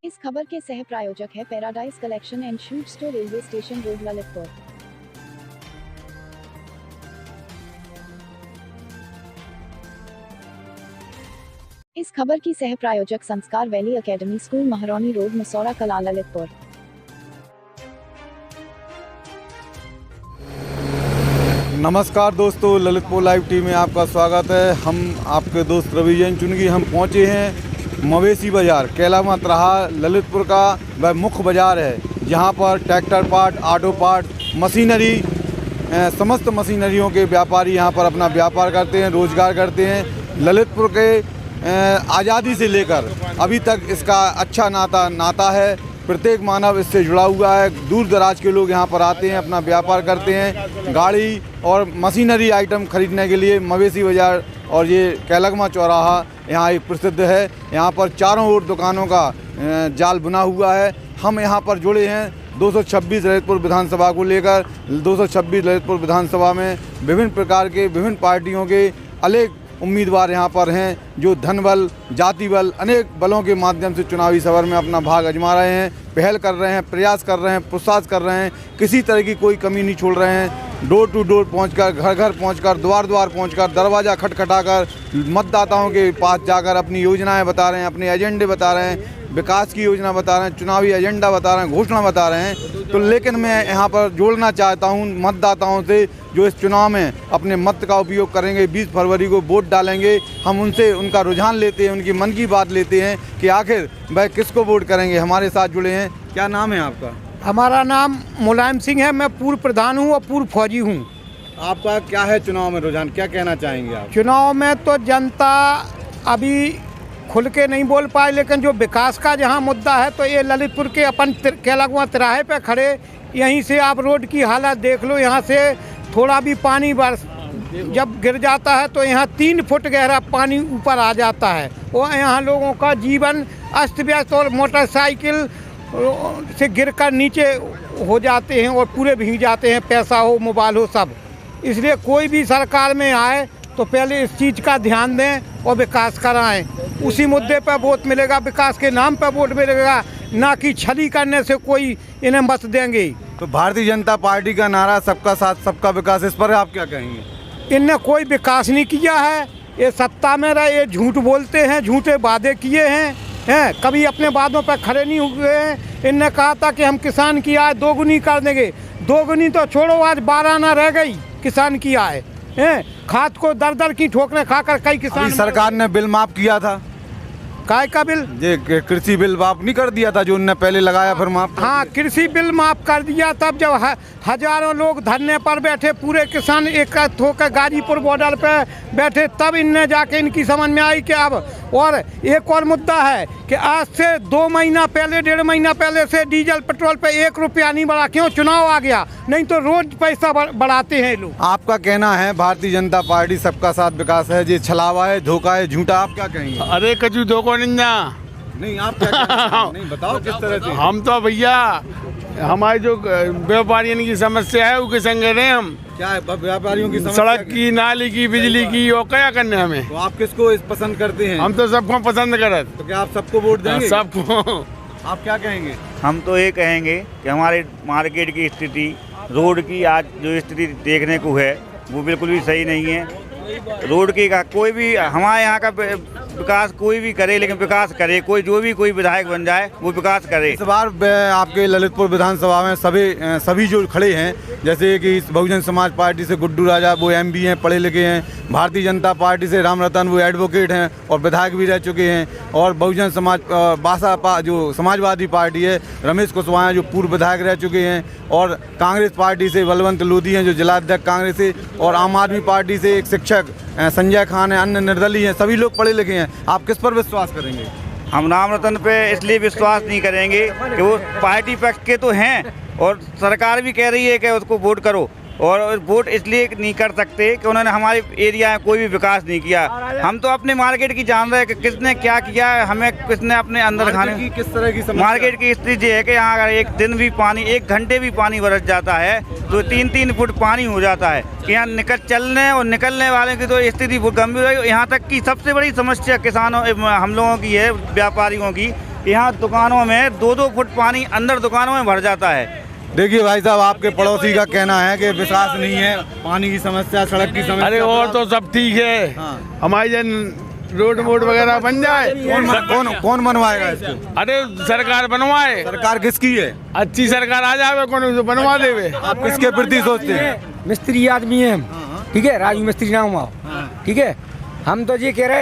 इस खबर के सह प्रायोजक है paradise collection and suit store, railway station road, Lalitpur. इस खबर की सह प्रायोजक Sanskar valley academy school, Mahrauni road, Masaura Kala, Lalitpur. नमस्कार दोस्तों, ललितपुर लाइव टीवी में आपका स्वागत है। हम आपके दोस्त रवि जैन चुनगी। हम पहुंचे हैं मवेशी बाज़ार, कैलामा त्राहा, ललितपुर का वह मुख्य बाज़ार है जहां पर tractor part, auto part, machinery, समस्त मशीनरियों के व्यापारी यहां पर अपना व्यापार करते हैं, रोजगार करते हैं। ललितपुर के आज़ादी से लेकर अभी तक इसका अच्छा नाता है। प्रत्येक मानव इससे जुड़ा हुआ है। दूर दराज के लोग यहाँ पर आते हैं, अपना व्यापार करते हैं। गाड़ी और मशीनरी आइटम खरीदने के लिए मवेशी बाज़ार और ये कैलामा चौराहा यहाँ एक प्रसिद्ध है। यहाँ पर चारों ओर दुकानों का जाल बुना हुआ है। हम यहाँ पर जुड़े हैं 226 ललितपुर विधानसभा को लेकर। 226 ललितपुर विधानसभा में विभिन्न प्रकार के, विभिन्न पार्टियों के अनेक उम्मीदवार यहाँ पर हैं जो धन बल, जाति बल, अनेक बलों के माध्यम से चुनावी सफर में अपना भाग आजमा रहे हैं, पहल कर रहे हैं, प्रयास कर रहे हैं, पुरुषार्थ कर रहे हैं। किसी तरह की कोई कमी नहीं छोड़ रहे हैं। डोर टू डोर पहुंचकर, घर घर पहुंचकर, द्वार द्वार पहुंचकर, दरवाज़ा खटखटाकर मतदाताओं के पास जाकर अपनी योजनाएं बता रहे हैं, अपने एजेंडे बता रहे हैं, विकास की योजना बता रहे हैं, चुनावी एजेंडा बता रहे हैं, घोषणा बता रहे हैं। तो लेकिन मैं यहाँ पर जोड़ना चाहता हूँ मतदाताओं से जो इस चुनाव में अपने मत का उपयोग करेंगे, 20 फरवरी को वोट डालेंगे। हम उनसे उनका रुझान लेते हैं, उनकी मन की बात लेते हैं कि आखिर वह किसको वोट करेंगे। हमारे साथ जुड़े हैं। क्या नाम है आपका? हमारा नाम मुलायम सिंह है। मैं पूर्व प्रधान हूँ और पूर्व फौजी हूँ। आपका क्या है चुनाव में रुझान, क्या कहना चाहेंगे आप? चुनाव में तो जनता अभी खुल के नहीं बोल पाए, लेकिन जो विकास का जहाँ मुद्दा है तो ये ललितपुर के अपन कैलामा तिराहे पे खड़े, यहीं से आप रोड की हालत देख लो। यहाँ से थोड़ा भी पानी जब गिर जाता है तो यहाँ 3 फुट गहरा पानी ऊपर आ जाता है और यहाँ लोगों का जीवन अस्त व्यस्त और मोटरसाइकिल से गिरकर नीचे हो जाते हैं और पूरे भीग जाते हैं, पैसा हो, मोबाइल हो, सब। इसलिए कोई भी सरकार में आए तो पहले इस चीज़ का ध्यान दें और विकास कराएं। उसी मुद्दे पर वोट मिलेगा, विकास के नाम पर वोट मिलेगा, ना कि छली करने से कोई इन्हें मत देंगे। तो भारतीय जनता पार्टी का नारा सबका साथ सबका विकास, इस पर आप क्या कहेंगे? इनने कोई विकास नहीं किया है। ये सत्ता में रहे, ये झूठ बोलते हैं, झूठे वादे किए हैं, कभी अपने वादों पर खड़े नहीं हुए हैं। इनने कहा था कि हम किसान की आय दोगुनी कर देंगे। दोगुनी तो छोड़ो, आज 12 ना रह गई किसान की आय। खाद को दर की ठोकरें खाकर कई किसान। सरकार ने बिल माफ किया था। काय का बिल? ये कृषि बिल माफ नहीं कर दिया था जो उनने पहले लगाया, फिर माफ? हाँ, कृषि बिल माफ कर दिया। तब जब हजारों लोग धरने पर बैठे, पूरे किसान एकत्र होकर गाजीपुर बॉर्डर पे बैठे, तब इनने जाके इनकी समझ में आई कि अब। और एक और मुद्दा है कि आज से 2 महीना पहले, 1.5 महीना पहले से डीजल पेट्रोल पे 1 रुपया नहीं बढ़ा। क्यों? चुनाव आ गया, नहीं तो रोज पैसा बढ़ाते हैं लोग। आपका कहना है भारतीय जनता पार्टी सबका साथ विकास है, ये छलावा है, धोखा है, झूठा, आप क्या कहेंगे? अरे कचू धोखा नहीं, आप क्या कहेंगे? नहीं, बताओ किस तरह से। हम तो भैया हमारी जो व्यापारियों की समस्या है उसके संग रहे हैं हम। क्या है व्यापारियों की समस्या? सड़क की, नाली की, बिजली की, और क्या करने हमें। तो आप किसको पसंद करते हैं? हम तो सबको पसंद करते। तो क्या आप सबको वोट देंगे? सबको। आप क्या कहेंगे? हम तो ये कहेंगे कि हमारे मार्केट की स्थिति, रोड की आज जो स्थिति देखने को है वो बिल्कुल भी सही नहीं है। रोड की का कोई भी हमारे यहाँ का विकास कोई भी करे, लेकिन विकास करे, कोई विधायक बन जाए वो विकास करे। इस बार आपके ललितपुर विधानसभा में सभी जो खड़े हैं, जैसे कि बहुजन समाज पार्टी से गुड्डू राजा, वो MB हैं, पढ़े लिखे हैं। भारतीय जनता पार्टी से राम रतन, वो एडवोकेट हैं और विधायक भी रह चुके हैं। और बहुजन समाज बासापा जो समाजवादी पार्टी है, रमेश कुशवाहा जो पूर्व विधायक रह चुके हैं। और कांग्रेस पार्टी से बलवंत लोधी हैं जो जिलाध्यक्ष कांग्रेस से। और आम आदमी पार्टी से एक शिक्षक संजय खान है, अन्य निर्दलीय हैं, सभी लोग पढ़े लिखे हैं। आप किस पर विश्वास करेंगे? हम राम रतन पे इसलिए विश्वास नहीं करेंगे कि वो पार्टी पक्ष के तो हैं और सरकार भी कह रही है कि उसको वोट करो, और वोट इसलिए नहीं कर सकते कि उन्होंने हमारे एरिया में कोई भी विकास नहीं किया। हम तो अपने मार्केट की जान रहे हैं कि किसने क्या किया, हमें किसने अपने अंदर खाने की। किस तरह की मार्केट की स्थिति ये है कि यहाँ अगर एक दिन भी पानी, 1 घंटे भी पानी बरस जाता है तो 3-3 फुट पानी हो जाता है कि यहाँ चलने और निकलने वाले की तो स्थिति बहुत गंभीर है। यहाँ तक कि सबसे बड़ी समस्या किसानों, हम लोगों की है, व्यापारियों की, यहाँ दुकानों में 2-2 फुट पानी अंदर दुकानों में भर जाता है। देखिए भाई साहब, आपके पड़ोसी का कहना है कि विकास नहीं है, पानी की समस्या, सड़क की समस्या। अरे और तो सब ठीक है, हाँ। हमारी जन रोड वोड वगैरह बन जाए। कौन बनवाएगा इसको? अरे सरकार बनवाए। सरकार किसकी है? अच्छी सरकार आ जावे, कौन बनवा देवे। आप किसके प्रति सोचते हैं? मिस्त्री आदमी है हम, ठीक है, राजू मिस्त्री नाम हुआ, ठीक है। हम तो ये कह रहे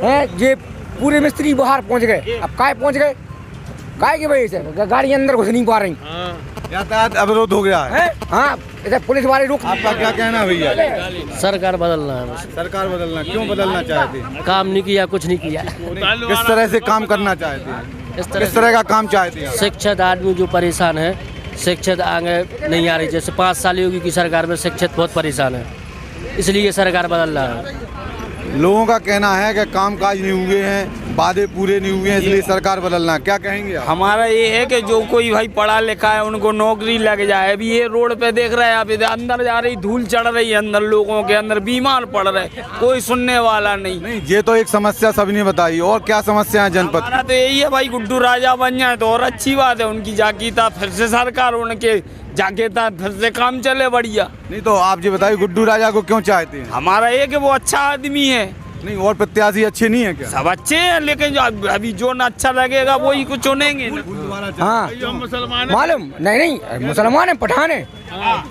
हैं, ये पूरे मिस्त्री बाहर पहुंच गए। अब काय पहुंच गए, काय की वजह से गाड़ी अंदर घुस नहीं पा रही, यातायात अवरोध हो गया है। हाँ, इधर पुलिस वाले रुक। आपका क्या कहना है भैया? सरकार बदलना है बस। सरकार बदलना, क्यों बदलना चाहते हैं? काम नहीं किया, कुछ नहीं किया। किस तरह से काम करना चाहते हैं? किस तरह का काम चाहते हैं? शिक्षित आदमी जो परेशान है, शिक्षित आगे नहीं आ रही। जैसे 5 साल योगी की सरकार में शिक्षित बहुत परेशान है, इसलिए सरकार बदलना है। लोगों का कहना है कि काम काज नहीं हुए हैं, वादे पूरे नहीं हुए हैं, इसलिए सरकार बदलना। क्या कहेंगे आप? हमारा ये है कि जो कोई भाई पढ़ा लिखा है उनको नौकरी लग जाए। अभी ये रोड पे देख रहे हैं आप, इधर अंदर जा रही धूल चढ़ रही है, अंदर लोगों के अंदर बीमार पड़ रहे, कोई सुनने वाला नहीं। ये तो एक समस्या सभी ने बताई, और क्या समस्या है जनपद? हमारा तो यही है भाई, गुड्डू राजा बन जाए तो और अच्छी बात है। उनकी जागीता फिर से सरकार, उनके जागीता फिर से काम चले बढ़िया। नहीं तो आप ये बताइए, गुड्डू राजा को क्यों चाहते हैं? हमारा ये कि वो अच्छा आदमी है। नहीं, और प्रत्याशी अच्छे नहीं है क्या? सब अच्छे हैं, लेकिन जो अभी जो ना अच्छा लगेगा वही कुछ चुनेंगे। हाँ, हम मुसलमान मालूम नहीं, मुसलमान है, पठान है,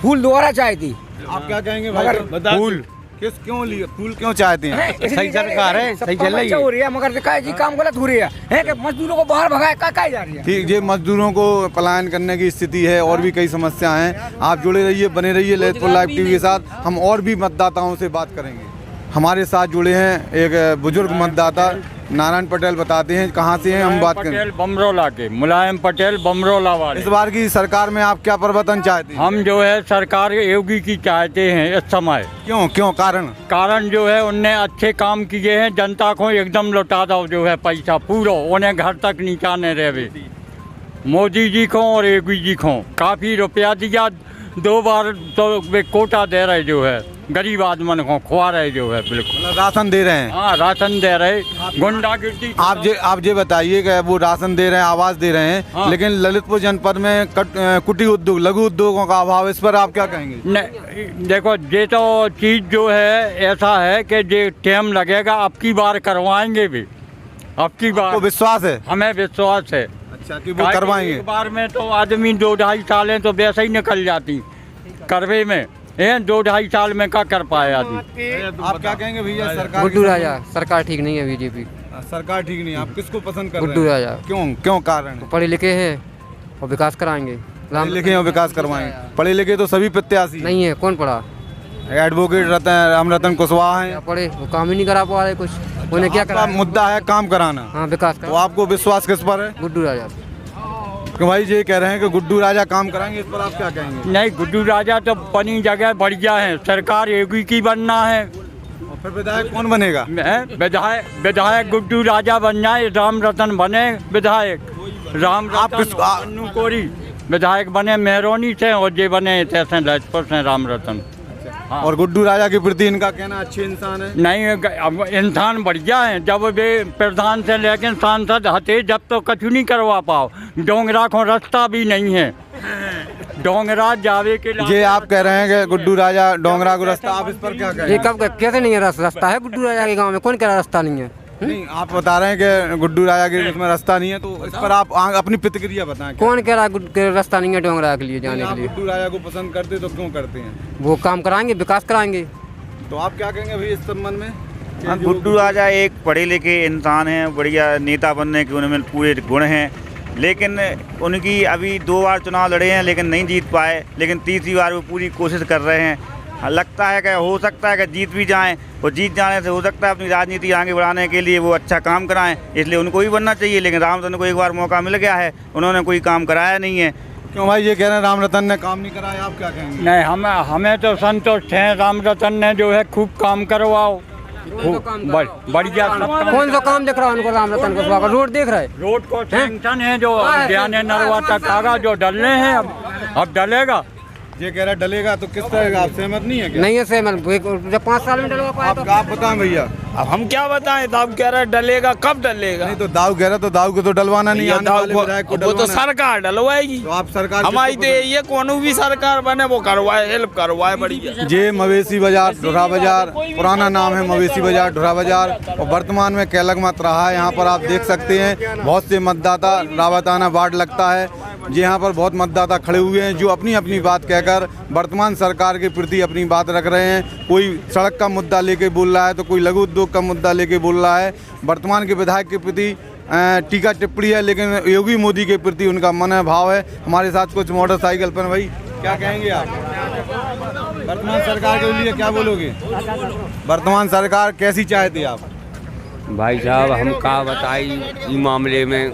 फूल दोबारा चाहती थी। आप क्या कहेंगे भाई? फूल क्यों लिए? फूल क्यों चाहते हैं? सही सरकार है, सही चल रही हो रही है, मगर काय जी काम गलत हो रही है कि मजदूरों को बाहर भगाए काय जा रही है। ठीक, ये मजदूरों को पलायन करने की स्थिति है, और भी कई समस्याएं हैं। आप जुड़े रहिए, बने रहिए ललितपुर लाइव टीवी के साथ। हम और भी मतदाताओं से बात करेंगे। हमारे साथ जुड़े हैं एक बुजुर्ग मतदाता नारायण पटेल, बताते हैं कहाँ से हैं। हम बात करें पटेल बमरोला के, मुलायम पटेल बमरोला वाले। इस बार की सरकार में आप क्या परिवर्तन चाहते हैं? हम जो है सरकार योगी की चाहते हैं इस समय। क्यों कारण जो है उनने अच्छे काम किए हैं, जनता को एकदम लौटा दो जो है पैसा पूरा, उन्हें घर तक नीचाने रहे। मोदी जी को और योगी जी को काफ़ी रुपया दिया, 2 बार तो वे कोटा दे रहे जो है, गरीब आदमी को खुआ रहे जो है, बिल्कुल राशन दे रहे हैं। हाँ, राशन दे रहे, गुंडागिर्दी। आप ये बताइए कि वो राशन दे रहे हैं, आवास दे रहे हैं, हाँ। लेकिन ललितपुर जनपद में कुटीर उद्योग, लघु उद्योगों का अभाव, इस पर आप क्या कहेंगे? नहीं, देखो ये तो चीज़ जो है ऐसा है कि ये टाइम लगेगा, अब की बार करवाएंगे भी, अब की बार। आपको विश्वास है? हमें विश्वास है। अच्छा, कि वो करवाएंगे। एक बार में तो आदमी 2-2.5 साल तो वैसे ही निकल जाती करवे में, 2-2.5 साल में क्या कर पाए आदमी। आप क्या कहेंगे भैया? सरकार गुड्डू राजा सरकार ठीक नहीं है, बीजेपी सरकार ठीक नहीं है। आप किसको पसंद कर रहे हैं? गुड्डू राजा। क्यों कारण? पढ़े लिखे हैं और विकास कराएंगे। पढ़े लिखे और विकास करवाएंगे। पढ़े लिखे तो सभी प्रत्याशी नहीं है, कौन पढ़ा? एडवोकेट रामरतन कुशवाहा हैं, पढ़े, वो काम ही नहीं करा पा रहे कुछ। उन्हें क्या करा? मुद्दा है काम कराना। हाँ, विकास तो आपको विश्वास किस पर है? गुड्डू राजा। क्यों भाई ये कह रहे हैं कि गुड्डू राजा काम कराएंगे, इस पर आप क्या कहेंगे? नहीं, गुड्डू राजा तो बनी जगह बढ़िया है, सरकार योगी की बनना है। और फिर विधायक कौन बनेगा? विधायक गुड्डू राजा बन जाए, राम रतन बने विधायक, राम रतन कोरी विधायक बने मेहरौनी से, और ये बने तैसे लजपत से राम रतन। हाँ। और गुड्डू राजा के प्रति इनका कहना अच्छे इंसान है? नहीं, अब इंसान बढ़िया है, जब वे प्रधान से लेकर सांसद हते जब तो कछु नहीं करवा पाओ। डोंगरा को रास्ता भी नहीं है, डोंगरा जावे के लिए। ये आप कह रहे हैं कि गुड्डू राजा डोंगरा को रास्ता, आप इस पर क्या कहेंगे? ये कब कैसे नहीं है रास्ता है गुड्डू राजा के गाँव में? कौन कह रहा रास्ता नहीं है? नहीं, आप बता रहे हैं कि गुड्डू राजा के उसमें रास्ता नहीं है, तो इस पर आप अपनी प्रतिक्रिया बताएं। कौन कह रहा है रास्ता नहीं है डोंगरा के लिए जाने के लिए? गुड्डू राजा को पसंद करते तो क्यों करते हैं? वो काम कराएंगे, विकास कराएंगे। तो आप क्या कहेंगे भाई इस संबंध में? हाँ, गुड्डू राजा एक पढ़े लिखे इंसान हैं, बढ़िया नेता बनने के उनमें पूरे गुण हैं, लेकिन उनकी अभी 2 बार चुनाव लड़े हैं लेकिन नहीं जीत पाए, लेकिन तीसरी बार वो पूरी कोशिश कर रहे हैं। लगता है कि हो सकता है कि जीत भी जाएं, और जीत जाने से हो सकता है अपनी राजनीति आगे बढ़ाने के लिए वो अच्छा काम कराएं, इसलिए उनको ही बनना चाहिए। लेकिन राम रतन को एक बार मौका मिल गया है, उन्होंने कोई काम कराया नहीं है। क्यों भाई ये कह रहे हैं राम रतन ने काम नहीं कराया, आप क्या कहेंगे? नहीं, हमें तो संतुष्ट हैं, राम रतन ने जो है खूब काम करवाओ, बढ़िया। कौन सा काम देख रहा है उनको? राम रतन को रोड देख रहा है, रोड को सैंक्शन है जो ज्ञान नरवा तक आगा जो डलने हैं, अब डलेगा। ये कह रहा डलेगा, तो किस तरह का? आप सहमत नहीं है क्या? नहीं है सहमत, जब 5 साल में डलवा पाया। आप बताएं भैया। अब हम क्या बताएं, दाव कह रहा है डलेगा, कब डलेगा? नहीं तो दाव कह रहा तो दाव को तो डलवाना नहीं, आने वाले विधायक को वो तो डलवाना है। सरकार डलवाएगी। तो आप सरकार हमारी तो ये कोनो भी सरकार बने वो करवाए, हेल्प करवाए बढ़िया। ये मवेशी बाजार ढुरा बाजार पुराना नाम है, मवेशी बाजार ढुरा बाजार, और वर्तमान में केलगमत रहा है। यहाँ पर आप देख सकते हैं बहुत से मतदाता, रावताना वार्ड लगता है, जी यहाँ पर बहुत मतदाता खड़े हुए हैं जो अपनी अपनी बात कहकर वर्तमान सरकार के प्रति अपनी बात रख रहे हैं। कोई सड़क का मुद्दा लेके बोल रहा है तो कोई लघु उद्योग का मुद्दा लेके बोल रहा है। वर्तमान के विधायक के प्रति टीका टिप्पणी है, लेकिन योगी मोदी के प्रति उनका मन भाव है। हमारे साथ कुछ मोटरसाइकिल पर, भाई क्या कहेंगे आप वर्तमान सरकार के लिए, क्या बोलोगे? वर्तमान सरकार कैसी चाहते आप? भाई साहब हम क्या बताई इस मामले में,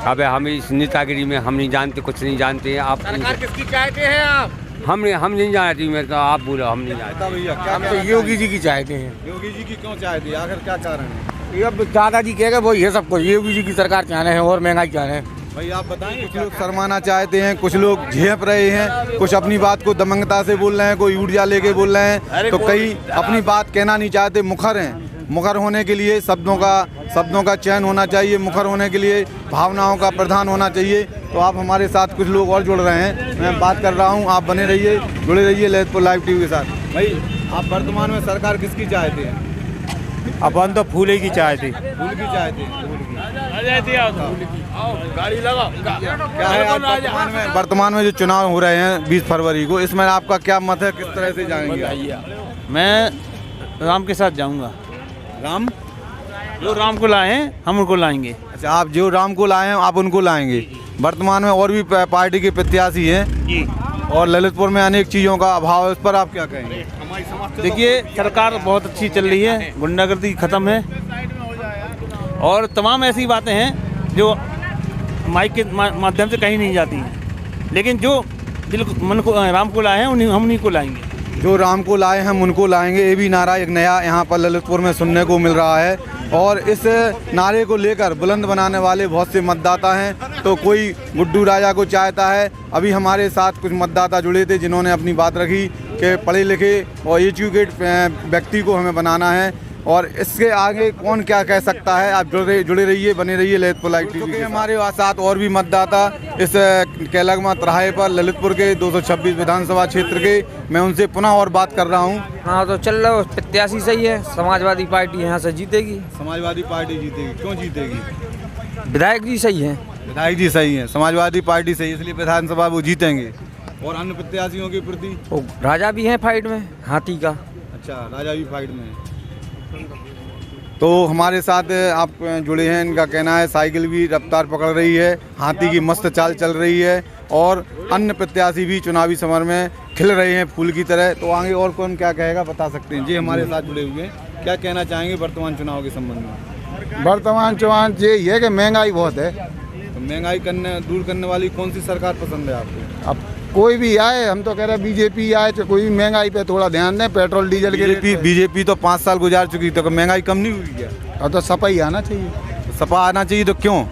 अब हम इस नेतागिरी में हम नहीं जानते, कुछ नहीं जानते। आप सरकार किसकी चाहते हैं आप? हम नहीं जानते, मैं तो आप बोलो हम नहीं जानते। भैया क्या हम तो योगी जी की चाहते हैं। योगी जी की क्यों चाहते हैं, आखिर क्या कारण है? अब दादाजी कहेगा वो ये सब कुछ योगी जी की सरकार चाह रहे हैं और महंगाई चाह रहे हैं। भाई आप बताएं, कुछ लोग शर्माना चाहते हैं, कुछ लोग झेप रहे हैं, कुछ अपनी बात को दमंगता से बोल रहे हैं, कोई ऊर्जा लेके बोल रहे हैं, तो कई अपनी बात कहना नहीं चाहते, मुखर हैं। मुखर होने के लिए शब्दों का चयन होना चाहिए, मुखर होने के लिए भावनाओं का प्रधान होना चाहिए। तो आप हमारे साथ कुछ लोग और जुड़ रहे हैं, मैं बात कर रहा हूं, आप बने रहिए, जुड़े रहिए ललितपुर लाइव टीवी के साथ। भाई आप वर्तमान में सरकार किसकी चाहते हैं? अपन तो फूले की चाहते। फूल की चाहते हैं? गाड़ी लगा क्या है आप वर्तमान में जो चुनाव हो रहे हैं 20 फरवरी को, इसमें आपका क्या मत है, किस तरह से जाएंगे? मैं राम के साथ जाऊंगा। राम जो राम को लाए हैं हम उनको लाएंगे। अच्छा, आप जो राम को लाए हैं आप उनको लाएंगे। वर्तमान में और भी पार्टी के प्रत्याशी हैं जी, और ललितपुर में अनेक चीज़ों का अभाव है, उस पर आप क्या कहेंगे? देखिए सरकार बहुत अच्छी चल रही है, गुंडागर्दी खत्म है और तमाम ऐसी बातें हैं जो माइक के माध्यम से कहीं नहीं जाती हैं, लेकिन जो दिल मन को राम को लाए हैं हम उन्हीं को लाएंगे। जो राम को लाए हम उनको लाएंगे, ये भी नारा एक नया यहाँ पर ललितपुर में सुनने को मिल रहा है। और इस नारे को लेकर बुलंद बनाने वाले बहुत से मतदाता हैं। तो कोई गुड्डू राजा को चाहता है। अभी हमारे साथ कुछ मतदाता जुड़े थे जिन्होंने अपनी बात रखी कि पढ़े लिखे और एजुकेट व्यक्ति को हमें बनाना है, और इसके आगे कौन क्या कह सकता है। आप जुड़े रहिए, बने रहिए ललितपुर लाइव टीवी के। हमारे साथ और भी मतदाता इस केलगमा तिराहे पर ललितपुर के 226 विधानसभा क्षेत्र के, मैं उनसे पुनः और बात कर रहा हूँ। हाँ तो चल रहा, प्रत्याशी सही है, समाजवादी पार्टी यहाँ से जीतेगी। समाजवादी पार्टी जीतेगी, क्यों जीतेगी? विधायक जी सही है। विधायक जी सही है, समाजवादी पार्टी सही, इसलिए विधानसभा वो जीतेंगे। और अन्य प्रत्याशियों के प्रति राजा भी हैं फाइट में, हाथी का। अच्छा, राजा भी फाइट में है। तो हमारे साथ आप जुड़े हैं, इनका कहना है साइकिल भी रफ्तार पकड़ रही है, हाथी की मस्त चाल चल रही है, और अन्य प्रत्याशी भी चुनावी समर में खिल रहे हैं फूल की तरह। तो आगे और कौन क्या कहेगा बता सकते हैं जी, हमारे साथ जुड़े हुए हैं। क्या कहना चाहेंगे वर्तमान चुनाव के संबंध में? वर्तमान चुनाव ये है कि महंगाई बहुत है। तो महंगाई दूर करने वाली कौन सी सरकार पसंद है आपको? अब कोई भी आए, हम तो कह रहे हैं बीजेपी आए, तो कोई भी महंगाई पे थोड़ा ध्यान दें। पेट्रोल डीजल के बीजेपी तो 5 साल गुजार चुकी, तो महंगाई कम नहीं हुई क्या? और तो सपा ही आना चाहिए। सपा आना चाहिए, तो क्यों?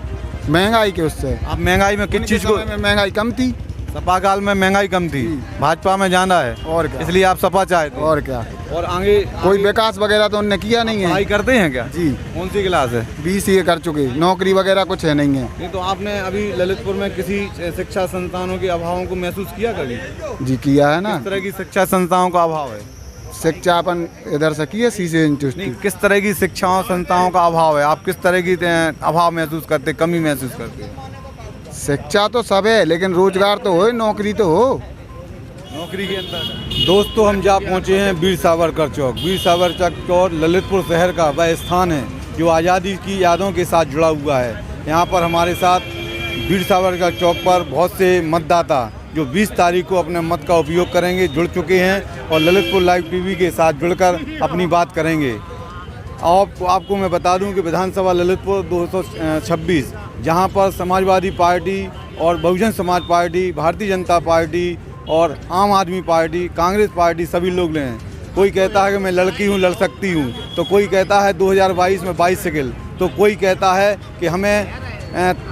महंगाई के उससे। अब महंगाई में किस चीज़ को? महंगाई कम थी, सपा काल में महंगाई कम थी, भाजपा में ज्यादा है, और क्या, इसलिए आप सपा चाहते हैं। और क्या, और आगे कोई विकास वगैरह तो उनने किया नहीं है। पढ़ाई करते हैं क्या जी? कौन सी क्लास है? 20 ये कर चुके, नौकरी वगैरह कुछ है नहीं है। नहीं तो आपने अभी ललितपुर में किसी शिक्षा संस्थानों के अभावों को महसूस किया कभी? जी किया है ना। किस तरह की शिक्षा संस्थाओं का अभाव है? शिक्षा अपन इधर से किए सीसे इंस्टीट्यूट। किस तरह की शिक्षाओं संस्थाओं का अभाव है? आप किस तरह की अभाव महसूस करते, कमी महसूस करते हैं? शिक्षा तो सब है, लेकिन रोजगार तो हो, नौकरी तो हो। नौकरी के अंदर दोस्तों हम जा पहुंचे हैं वीर सावरकर चौक। वीर सावरकर चौक ललितपुर शहर का वह स्थान है जो आज़ादी की यादों के साथ जुड़ा हुआ है। यहाँ पर हमारे साथ वीर सावरकर चौक पर बहुत से मतदाता जो 20 तारीख को अपने मत का उपयोग करेंगे जुड़ चुके हैं, और ललितपुर लाइव टीवी के साथ जुड़कर अपनी बात करेंगे। आपको मैं बता दूं कि विधानसभा ललितपुर 226, जहां पर समाजवादी पार्टी और बहुजन समाज पार्टी, भारतीय जनता पार्टी और आम आदमी पार्टी, कांग्रेस पार्टी सभी लोग हैं। कोई कहता है कि मैं लड़की हूं, लड़ सकती हूं, तो कोई कहता है 2022 में बाइसिकल, तो कोई कहता है कि हमें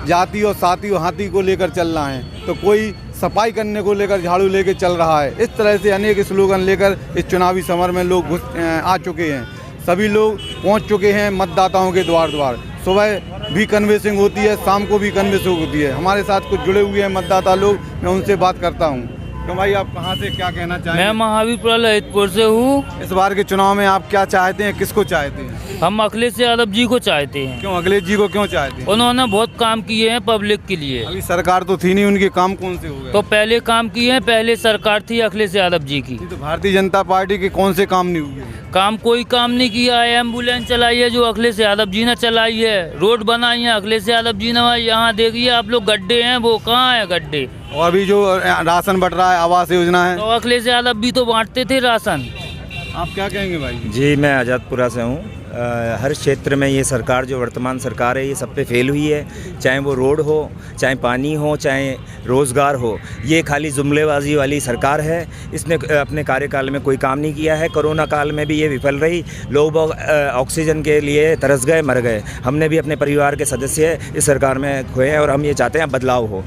जाति और साथी और हाथी को लेकर चलना है, तो कोई सफाई करने को लेकर झाड़ू लेकर चल रहा है। इस तरह से अनेक स्लोगन लेकर इस चुनावी समर में लोग आ चुके हैं। सभी लोग पहुंच चुके हैं मतदाताओं के द्वार द्वार। सुबह भी कन्वेसिंग होती है, शाम को भी कन्वेसिंग होती है। हमारे साथ कुछ जुड़े हुए हैं मतदाता लोग, मैं उनसे बात करता हूँ। तो भाई आप कहाँ से क्या कहना चाहेंगे? मैं महावीरपुरा ललितपुर से हूँ। इस बार के चुनाव में आप क्या चाहते हैं, किसको चाहते हैं? हम अखिलेश यादव जी को चाहते हैं। क्यों अखिलेश जी को क्यों चाहते हैं? उन्होंने बहुत काम किए हैं पब्लिक के लिए। अभी सरकार तो थी नहीं, उनके काम कौन से हो गए? तो पहले काम किए हैं, पहले सरकार थी अखिलेश यादव जी की। तो भारतीय जनता पार्टी के कौन से काम नहीं हुए? काम कोई काम नहीं किया है। एम्बुलेंस चलाई है जो अखिलेश यादव जी ने चलाई है, रोड बनाई है अखिलेश यादव जी ने। यहाँ देखिए आप लोग, गड्ढे हैं, वो कहाँ है गड्ढे? और अभी जो राशन बट रहा है, आवास योजना है, तो अखिलेश यादव भी तो बांटते थे राशन। आप क्या कहेंगे भाई? जी मैं आज़ादपुरा से हूँ। हर क्षेत्र में ये सरकार जो वर्तमान सरकार है ये सब पे फेल हुई है, चाहे वो रोड हो, चाहे पानी हो, चाहे रोज़गार हो। ये खाली जुमलेबाजी वाली सरकार है। इसने अपने कार्यकाल में कोई काम नहीं किया है। कोरोना काल में भी ये विफल रही। लोग ऑक्सीजन के लिए तरस गए, मर गए। हमने भी अपने परिवार के सदस्य इस सरकार में खोए हैं और हम ये चाहते हैं बदलाव हो।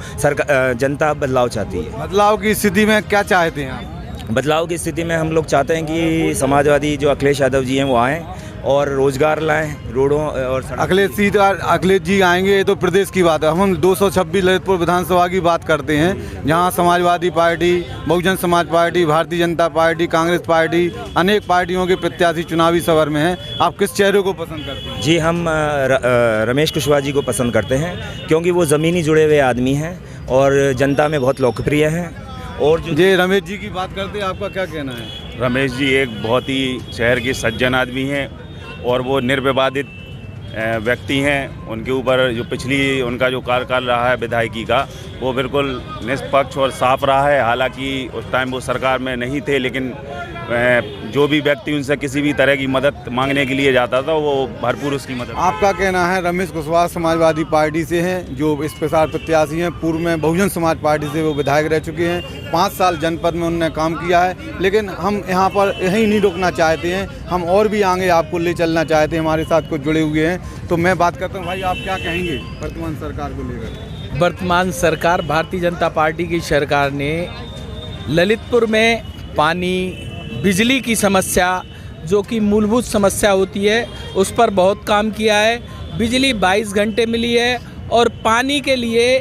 जनता बदलाव चाहती है। बदलाव की स्थिति में क्या चाहते हैं आप? बदलाव की स्थिति में हम लोग चाहते हैं कि समाजवादी जो अखिलेश यादव जी हैं वो आएँ और रोजगार लाएं, रोडों और अखिलेश जी आएंगे, ये तो प्रदेश की बात है। हम 226 ललितपुर विधानसभा की बात करते हैं, जहां Samajwadi party, Bahujan Samaj party, Bharatiya Janata party, Congress party, अनेक पार्टियों के प्रत्याशी चुनावी सफर में हैं। आप किस चेहरे को पसंद करते हैं? जी हम रमेश कुशवाहा जी को पसंद करते हैं, क्योंकि वो ज़मीनी जुड़े हुए आदमी हैं और जनता में बहुत लोकप्रिय हैं। और जो रमेश जी की बात करते हैं, आपका क्या कहना है? रमेश जी एक बहुत ही शहर के सज्जन आदमी हैं और वो निर्विवादित व्यक्ति हैं। उनके ऊपर जो पिछली उनका जो कार्यकाल रहा है विधायकी का, वो बिल्कुल निष्पक्ष और साफ रहा है। हालांकि उस टाइम वो सरकार में नहीं थे, लेकिन जो भी व्यक्ति उनसे किसी भी तरह की मदद मांगने के लिए जाता था वो भरपूर उसकी मदद। आपका कहना है? रमेश कुशवाहा समाजवादी पार्टी से हैं, जो इस प्रसार प्रत्याशी हैं। पूर्व में बहुजन समाज पार्टी से वो विधायक रह चुके हैं। 5 साल जनपद में उन्होंने काम किया है। लेकिन हम यहाँ पर यहीं नहीं रुकना चाहते हैं, हम और भी आगे आपको ले चलना चाहते हैं। हमारे साथ कुछ जुड़े हुए हैं, तो मैं बात करता हूँ। भाई आप क्या कहेंगे वर्तमान सरकार को लेकर? वर्तमान सरकार, भारतीय जनता पार्टी की सरकार ने ललितपुर में पानी, बिजली की समस्या, जो कि मूलभूत समस्या होती है, उस पर बहुत काम किया है। बिजली 22 घंटे मिली है और पानी के लिए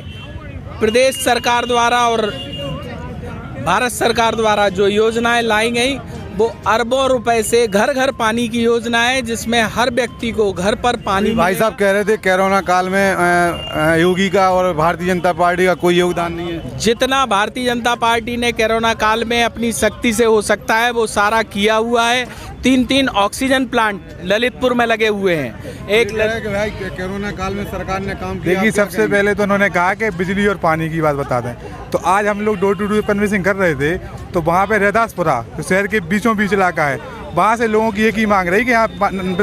प्रदेश सरकार द्वारा और भारत सरकार द्वारा जो योजनाएं लाई गई वो अरबों रुपए से घर घर पानी की योजना है, जिसमें हर व्यक्ति को घर पर पानी। भाई साहब कह रहे थे कोरोना काल में योगी का और भारतीय जनता पार्टी का कोई योगदान नहीं है। जितना भारतीय जनता पार्टी ने कोरोना काल में अपनी शक्ति से हो सकता है वो सारा किया हुआ है। 3 ऑक्सीजन प्लांट ललितपुर में लगे हुए हैं। एक भाई कोरोना काल में सरकार ने काम किया। देखिए सबसे पहले तो उन्होंने कहा कि बिजली और पानी की बात बता दें। तो आज हम लोग डोर टू डोर कन्वेंसिंग कर रहे थे, तो वहाँ पे रहदासपुरा जो शहर के बीचों बीच इलाका है, वहाँ से लोगों की एक ही मांग रही कि यहाँ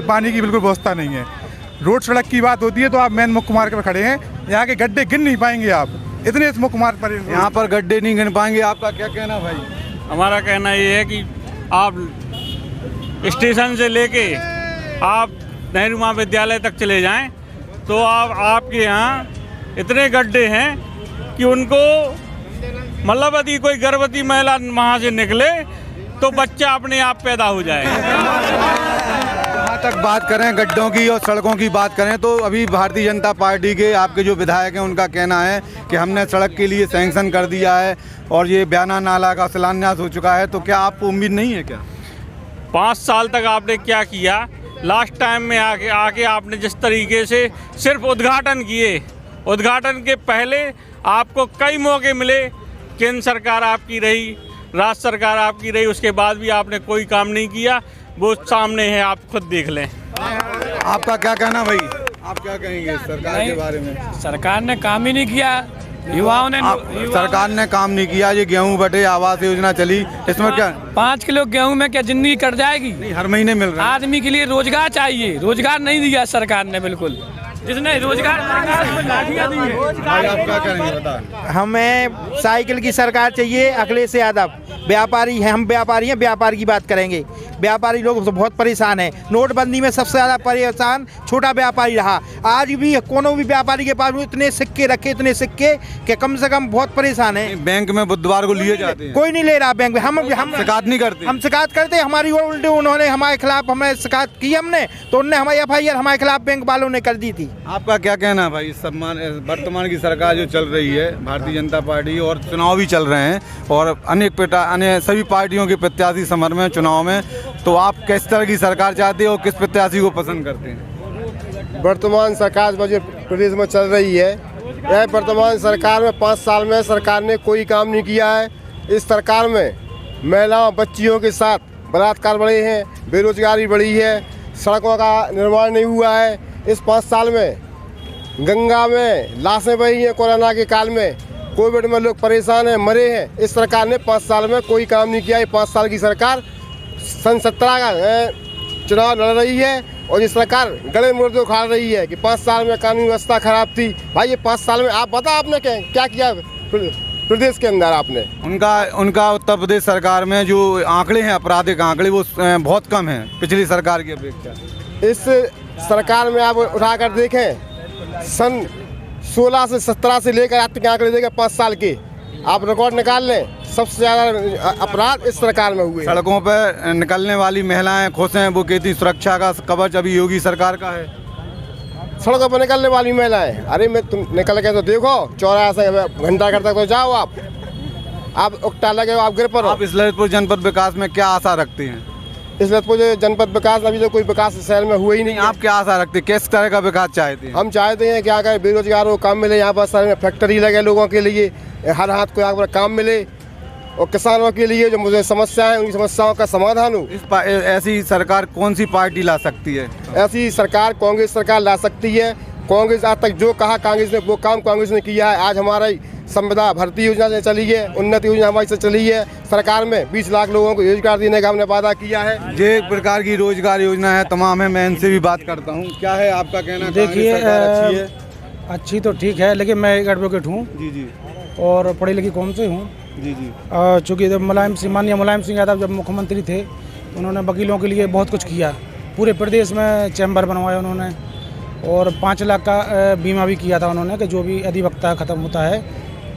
पानी की बिल्कुल व्यवस्था नहीं है। रोड सड़क की बात होती है तो आप मेन मुख्य मार्ग पर खड़े हैं, यहाँ के गड्ढे गिन नहीं पाएंगे आप, इतने मुख्य मार्ग पर यहाँ पर गड्ढे नहीं गिन पाएंगे। आपका क्या कहना भाई? हमारा कहना ये है कि आप स्टेशन से लेके आप नेहरू महाविद्यालय तक चले जाएं तो आपके यहाँ इतने गड्ढे हैं कि उनको मतलब यदि कोई गर्भवती महिला वहाँ से निकले तो बच्चा अपने आप पैदा हो जाए। जहाँ तक बात करें गड्ढों की और सड़कों की बात करें, तो अभी भारतीय जनता पार्टी के आपके जो विधायक हैं उनका कहना है कि हमने सड़क के लिए सैंक्शन कर दिया है और ये बयाना नाला का शिलान्यास हो चुका है। तो क्या आपको उम्मीद नहीं है क्या? 5 साल तक आपने क्या किया? लास्ट टाइम में आके आपने जिस तरीके से सिर्फ उद्घाटन किए, उद्घाटन के पहले आपको कई मौके मिले, केंद्र सरकार आपकी रही, राज्य सरकार आपकी रही, उसके बाद भी आपने कोई काम नहीं किया। वो सामने है, आप खुद देख लें। आपका क्या कहना भाई? आप क्या कहेंगे सरकार के बारे में? सरकार ने काम ही नहीं किया। युवाओं ने सरकार ने काम नहीं किया। ये गेहूं बटे आवास योजना चली, इसमें क्या 5 किलो गेहूं में क्या जिंदगी कट जाएगी? नहीं, हर महीने मिल रहा है। आदमी के लिए रोजगार चाहिए, रोजगार नहीं दिया सरकार ने बिल्कुल। जिसने रोजगार आप क्या करेंगे बता? हमें साइकिल की सरकार चाहिए अखिलेश यादव, व्यापारी हैं, हम व्यापारी हैं, व्यापार की बात करेंगे। व्यापारी लोग तो बहुत परेशान हैं। नोटबंदी में सबसे ज़्यादा परेशान छोटा व्यापारी रहा। आज भी कोनो भी व्यापारी के पास इतने सिक्के रखे, इतने सिक्के कि कम से कम बहुत परेशान है। बैंक में बुधवार को लिए जाते हैं, कोई नहीं ले रहा बैंक में। हम शिकायत नहीं करते, हम शिकायत करते, हमारी उल्टे उन्होंने हमारे खिलाफ हमें शिकायत की हमने, तो उनने हमारी FIR हमारे खिलाफ बैंक वालों ने कर दी थी। आपका क्या कहना है भाई? वर्तमान की सरकार जो चल रही है भारतीय जनता पार्टी, और चुनाव भी चल रहे हैं और अन्य सभी पार्टियों के प्रत्याशी समर में चुनाव में, तो आप किस तरह की सरकार चाहते हो और किस प्रत्याशी को पसंद करते हैं? वर्तमान सरकार जो प्रदेश में चल रही है, यह वर्तमान सरकार में 5 साल में सरकार ने कोई काम नहीं किया है। इस सरकार में महिलाओं बच्चियों के साथ बलात्कार बढ़े हैं, बेरोजगारी बढ़ी है, सड़कों का निर्माण नहीं हुआ है। इस 5 साल में गंगा में लाशें बही हैं, कोरोना के काल में कोविड में लोग परेशान हैं, मरे हैं। इस सरकार ने 5 साल में कोई काम नहीं किया। ये 5 साल की सरकार सन 17 का चुनाव लड़ रही है और ये सरकार गले मुर्दे उखाड़ रही है कि 5 साल में कानून व्यवस्था खराब थी। भाई ये 5 साल में आप बता आपने क्या किया प्रदेश के अंदर? आपने उनका उत्तर प्रदेश सरकार में जो आंकड़े हैं, आपराधिक आंकड़े, वो बहुत कम हैं पिछली सरकार की अपेक्षा। इस सरकार में आप उठाकर देखें, सन 16 से 17 से लेकर आज तक आंकड़े देखें 5 साल के, आप रिकॉर्ड निकाल लें, सबसे ज़्यादा अपराध इस सरकार में हुए। सड़कों पर निकलने वाली महिलाएं खुश हैं, वो कहती सुरक्षा का कवच अभी योगी सरकार का है। सड़कों पर निकलने वाली महिलाएं, अरे मैं तुम निकल के तो देखो, चौराहा से घंटा घर तक तो जाओ, आप उकटा लगे हो, आप गिर पड़ो। आप इस ललितपुर जनपद विकास में क्या आशा रखते हैं? इस ललितपुर जनपद विकास, अभी तो कोई विकास शहर में हुआ ही नहीं। आप क्या आशा रखते हैं, किस तरह का विकास चाहते हैं? हम चाहते हैं क्या करें, बेरोजगारों को काम मिले, यहाँ पर शहर में फैक्ट्री लगे लोगों के लिए, हर हाथ को यहाँ पर काम मिले, और किसानों के लिए जो मुझे समस्याएं हैं उनकी समस्याओं का समाधान हो। ऐसी सरकार कौन सी पार्टी ला सकती है? ऐसी सरकार कांग्रेस सरकार ला सकती है। कांग्रेस आज तक जो कहा कांग्रेस ने, वो काम कांग्रेस ने किया है। आज हमारी संविदा भर्ती योजना से चली है, उन्नति योजना हमारी से चली है। सरकार में 20 लाख लोगों को रोजगार देने का हमने वादा किया है। ये एक प्रकार की रोजगार योजना है, तमाम है। मैं इनसे भी बात करता हूँ, क्या है आपका कहना? देखिए, अच्छी है, अच्छी तो ठीक है, लेकिन मैं एक एडवोकेट हूँ जी और पढ़ी लिखी कौम से हूँ जी। चूँकि जब माननीय मुलायम सिंह यादव जब मुख्यमंत्री थे, तो उन्होंने वकीलों के लिए बहुत कुछ किया। पूरे प्रदेश में चैम्बर बनवाया उन्होंने, और 5 लाख का बीमा भी किया था उन्होंने कि जो भी अधिवक्ता ख़त्म होता है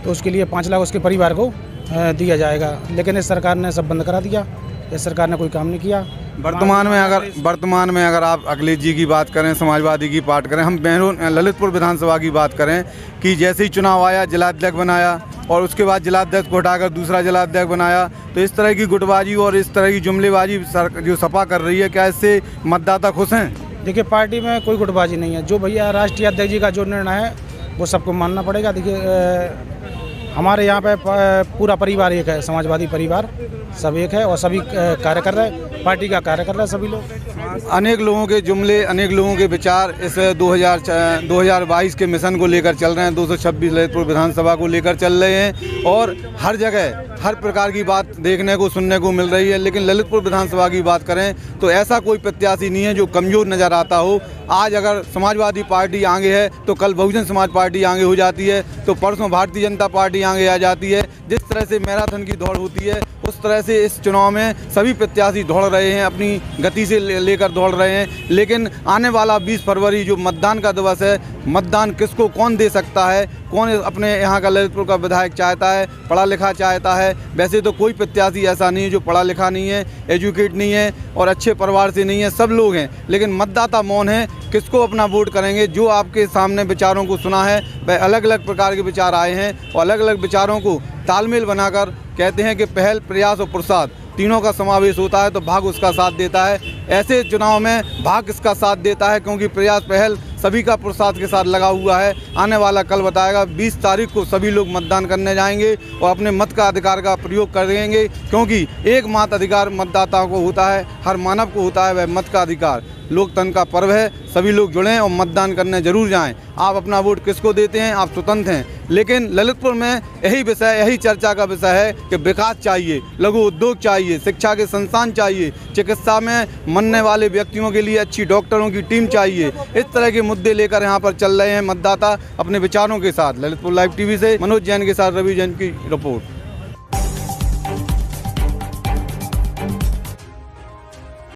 तो उसके लिए 5 लाख उसके परिवार को दिया जाएगा। लेकिन इस सरकार ने सब बंद करा दिया। इस सरकार ने कोई काम नहीं किया। वर्तमान में अगर आप अखिलेश जी की बात करें, समाजवादी की बात करें, हम ललितपुर विधानसभा की बात करें कि जैसे ही चुनाव आया जिलाध्यक्ष बनाया और उसके बाद जिलाध्यक्ष को हटाकर दूसरा जिलाध्यक्ष बनाया, तो इस तरह की गुटबाजी और इस तरह की जुमलेबाजी जो सपा कर रही है, क्या इससे मतदाता खुश हैं? देखिए, पार्टी में कोई गुटबाजी नहीं है। जो भैया राष्ट्रीय अध्यक्ष जी का जो निर्णय है वो सबको मानना पड़ेगा। देखिए, हमारे यहाँ पे पूरा परिवार एक है, समाजवादी परिवार सब एक है और सभी कार्य कर रहे हैं, पार्टी का कार्य कर रहे हैं सभी लोग। अनेक लोगों के जुमले, अनेक लोगों के विचार इस 2022 के मिशन को लेकर चल रहे हैं, 226 ललितपुर विधानसभा को लेकर चल रहे हैं, और हर जगह हर प्रकार की बात देखने को सुनने को मिल रही है। लेकिन ललितपुर विधानसभा की बात करें तो ऐसा कोई प्रत्याशी नहीं है जो कमज़ोर नज़र आता हो। आज अगर समाजवादी पार्टी आगे है तो कल बहुजन समाज पार्टी आगे हो जाती है, तो परसों भारतीय जनता पार्टी आगे आ जाती है। जिस तरह से मैराथन की दौड़ होती है, उस तरह से इस चुनाव में सभी प्रत्याशी दौड़ रहे हैं, अपनी गति से लेकर दौड़ रहे हैं। लेकिन आने वाला 20 फरवरी जो मतदान का दिवस है, मतदान किसको कौन दे सकता है, कौन अपने यहाँ का ललितपुर का विधायक चाहता है, पढ़ा लिखा चाहता है? वैसे तो कोई प्रत्याशी ऐसा नहीं है जो पढ़ा लिखा नहीं है, एजुकेट नहीं है और अच्छे परिवार से नहीं है, सब लोग हैं। लेकिन मतदाता मौन है, किसको अपना वोट करेंगे? जो आपके सामने विचारों को सुना है, वह अलग अलग प्रकार के विचार आए हैं और अलग अलग विचारों को तालमेल बनाकर कहते हैं कि पहल, प्रयास और प्रसाद तीनों का समावेश होता है तो भाग्य उसका साथ देता है। ऐसे चुनाव में भाग्य इसका साथ देता है, क्योंकि प्रयास, पहल सभी का प्रसाद के साथ लगा हुआ है। आने वाला कल बताएगा। 20 तारीख को सभी लोग मतदान करने जाएंगे और अपने मत का अधिकार का प्रयोग करेंगे, क्योंकि एकमात्र अधिकार मतदाता को होता है, हर मानव को होता है, वह मत का अधिकार। लोकतंत्र का पर्व है, सभी लोग जुड़ें और मतदान करने जरूर जाएं। आप अपना वोट किसको देते हैं, आप स्वतंत्र हैं। लेकिन ललितपुर में यही विषय, यही चर्चा का विषय है कि विकास चाहिए, लघु उद्योग चाहिए, शिक्षा के संस्थान चाहिए, चिकित्सा में मरने वाले व्यक्तियों के लिए अच्छी डॉक्टरों की टीम चाहिए। इस तरह के मुद्दे लेकर यहाँ पर चल रहे हैं मतदाता अपने विचारों के साथ। ललितपुर लाइव टीवी से मनोज जैन के साथ रवि जैन की रिपोर्ट।